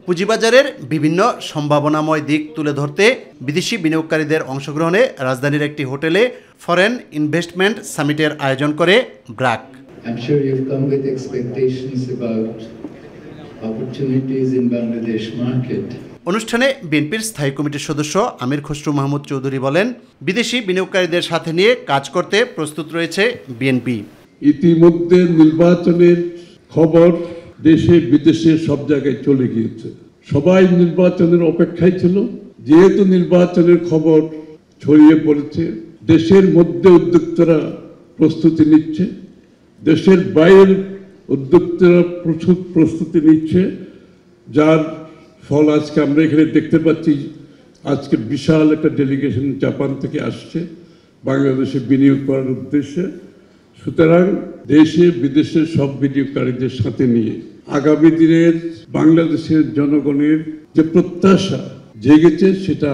পুঁজিবাজারের বিভিন্ন সম্ভাবনাময় দিক তুলে ধরতে বিদেশি বিনিয়োগকারীদের অংশগ্রহণে রাজধানীর একটি হোটেলে ফরেন ইনভেস্টমেন্ট সামিটের আয়োজন করে BRAC. I'm sure you've come with expectations about opportunities in Bangladesh market. অনুষ্ঠানে বিএনপির স্থায়ী কমিটির সদস্য আমির খসরু মাহমুদ চৌধুরী বলেন, বিদেশি বিনিয়োগকারীদের সাথে নিয়ে কাজ করতে প্রস্তুত রয়েছে বিএনপি। ইতিমধ্যে নির্বাচনের খবর দেশে বিদেশে সব জায়গায় চলে গিয়েছে। সবাই নির্বাচনের অপেক্ষায় ছিল। যেহেতু নির্বাচনের খবর ছড়িয়ে পড়েছে, দেশের মধ্যে উদ্যোক্তারা প্রস্তুতি নিচ্ছে, দেশের বাইরের উদ্যোক্তারা প্রস্তুতি নিচ্ছে, যার ফল আজকে আমরা এখানে দেখতে পাচ্ছি। আজকে বিশাল একটা ডেলিগেশন জাপান থেকে আসছে বাংলাদেশে বিনিয়োগ করার উদ্দেশ্যে। সুতরাং দেশে বিদেশের সব বিনিয়োগকারীদের সাথে নিয়ে আগামী দিনের বাংলাদেশের জনগণের যে প্রত্যাশা জেগেছে সেটা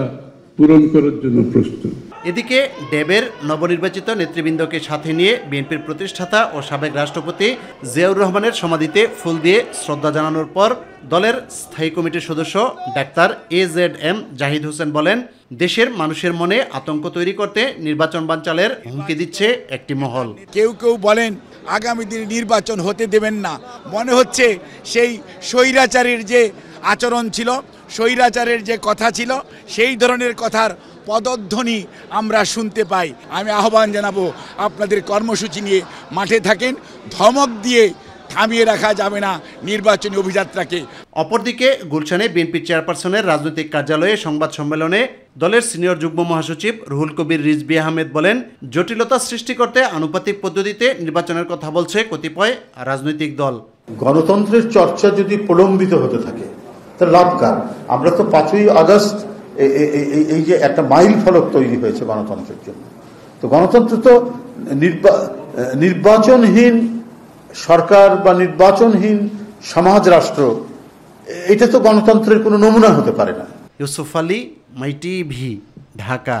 পূরণ করার জন্য প্রস্তুত। এদিকে ড্যাবের নবনির্বাচিত নেতৃবৃন্দকে সাথে নিয়ে বিএনপির প্রতিষ্ঠাতা ও সাবেক রাষ্ট্রপতি জিয়াউর রহমানের সমাধিতে ফুল দিয়ে শ্রদ্ধা জানানোর পর দলের স্থায়ী কমিটির সদস্য ডাক্তার AZM জাহিদ হোসেন বলেন, দেশের মানুষের মনে আতঙ্ক তৈরি করতে নির্বাচন বানচালের হুমকি দিচ্ছে একটি মহল। কেউ কেউ বলেন আগামী দিনে নির্বাচন হতে দেবেন না। মনে হচ্ছে সেই স্বৈরাচারের যে আচরণ ছিল, স্বৈরাচারের যে কথা ছিল, সেই ধরনের কথার পদধ্বনি আমরা শুনতে পাই। আমি আহ্বান জানাবো, আপনাদের কর্মসূচি নিয়ে মাঠে থাকেন, ধমক দিয়ে থামিয়ে রাখা যাবে না নির্বাচনী অভিযাত্রাকে। অপরদিকে গুলশানে বিএনপি চেয়ারপারসনের রাজনৈতিক কার্যালয়ে সংবাদ সম্মেলনে দলের সিনিয়র যুগ্ম মহাসচিব রুহুল কবির রিজভী আহমেদ বলেন, জটিলতা সৃষ্টি করতে আনুপাতিক পদ্ধতিতে নির্বাচনের কথা বলছে কতিপয় রাজনৈতিক দল। গণতন্ত্রের চর্চা যদি প্রলম্বিত হতে থাকে তাহলে লাভ কার? আমরা তো 5ই আগস্ট এই যে একটা মাইল ফলক তৈরি হয়েছে গণতন্ত্রের জন্য, তো গণতন্ত্র তো নির্বাচনহীন সরকার বা নির্বাচনহীন সমাজ রাষ্ট্র, এটা তো গণতন্ত্রের কোনো নমুনা হতে পারে না। ইউসুফ আলী, মাই টিভি, ঢাকা।